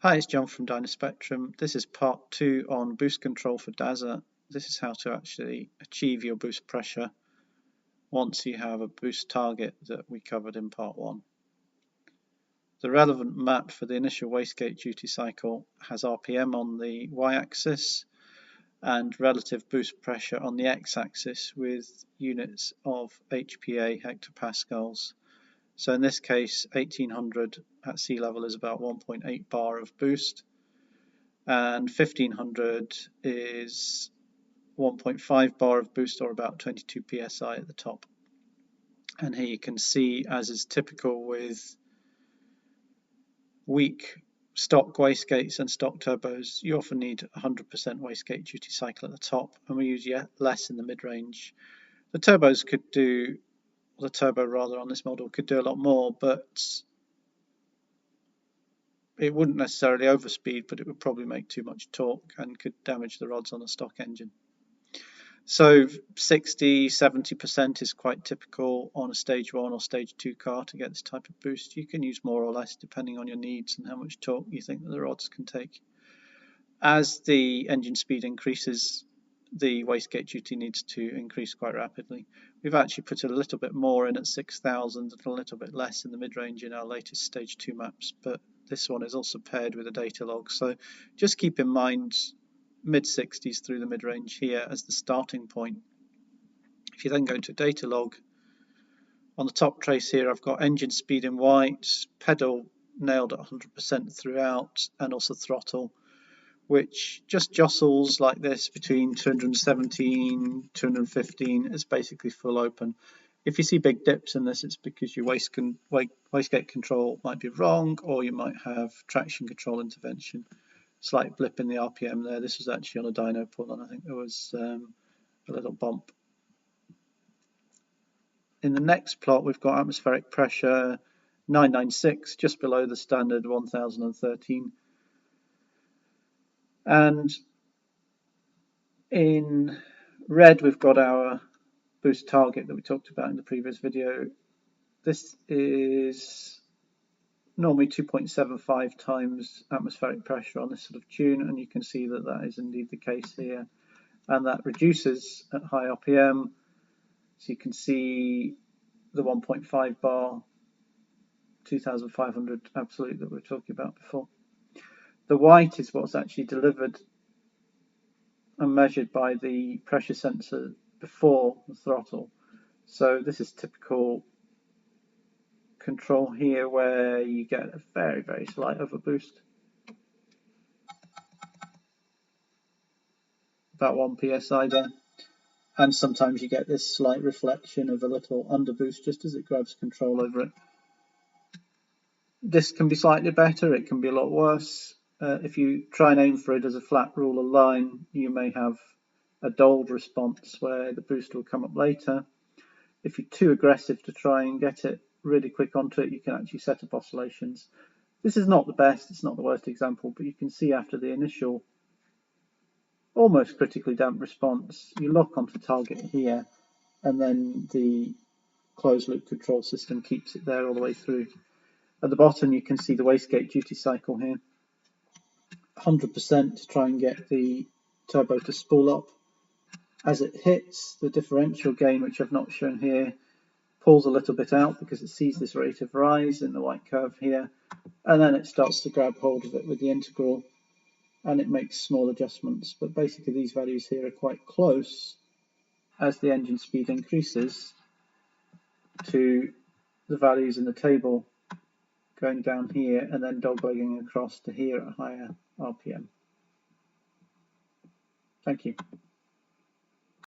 Hi, it's John from Dynaspectrum. This is part 2 on boost control for DAZA. This is how to actually achieve your boost pressure once you have a boost target that we covered in part 1. The relevant map for the initial wastegate duty cycle has RPM on the y-axis and relative boost pressure on the x-axis with units of HPA, hectopascals. So in this case, 1800 at sea level is about 1.8 bar of boost, and 1500 is 1.5 bar of boost, or about 22 psi at the top. And here you can see, as is typical with weak stock wastegates and stock turbos, you often need 100% wastegate duty cycle at the top, and we use yet less in the mid-range. The turbos could do, the turbo rather on this model could do a lot more, but it wouldn't necessarily overspeed, but it would probably make too much torque and could damage the rods on a stock engine. So 60–70% is quite typical on a stage 1 or stage 2 car to get this type of boost. You can use more or less depending on your needs and how much torque you think that the rods can take. As the engine speed increases, the wastegate duty needs to increase quite rapidly. We've actually put a little bit more in at 6000 and a little bit less in the mid-range in our latest stage 2 maps, but this one is also paired with a data log, so just keep in mind mid-60s through the mid-range here as the starting point. If you then go to data log, on the top trace here I've got engine speed in white, pedal nailed at 100% throughout, and also throttle, which just jostles like this between 217, 215. It's basically full open. If you see big dips in this, it's because your wastegate control might be wrong, or you might have traction control intervention. Slight blip in the RPM there. This was actually on a dyno pull, and I think there was a little bump. In the next plot, we've got atmospheric pressure 996, just below the standard 1013. And in red, we've got our boost target that we talked about in the previous video. This is normally 2.75 times atmospheric pressure on this sort of tune, and you can see that that is indeed the case here, and that reduces at high RPM. So you can see the 1.5 bar 2500 absolute that we were talking about before. The white is what's actually delivered and measured by the pressure sensor before the throttle. So this is typical control here, where you get a very, very slight overboost, about 1 psi there, and sometimes you get this slight reflection of a little underboost just as it grabs control over it. This can be slightly better, it can be a lot worse. If you try and aim for it as a flat ruler line, you may have a dulled response where the boost will come up later. If you're too aggressive to try and get it really quick onto it, you can actually set up oscillations. This is not the best, it's not the worst example, but you can see after the initial almost critically damp response, you lock onto target here, and then the closed loop control system keeps it there all the way through. At the bottom you can see the wastegate duty cycle here, 100% to try and get the turbo to spool up. As it hits, the differential gain, which I've not shown here, pulls a little bit out because it sees this rate of rise in the white curve here, and then it starts to grab hold of it with the integral, and it makes small adjustments. But basically these values here are quite close as the engine speed increases to the values in the table, going down here and then doglegging across to here at higher RPM. Thank you.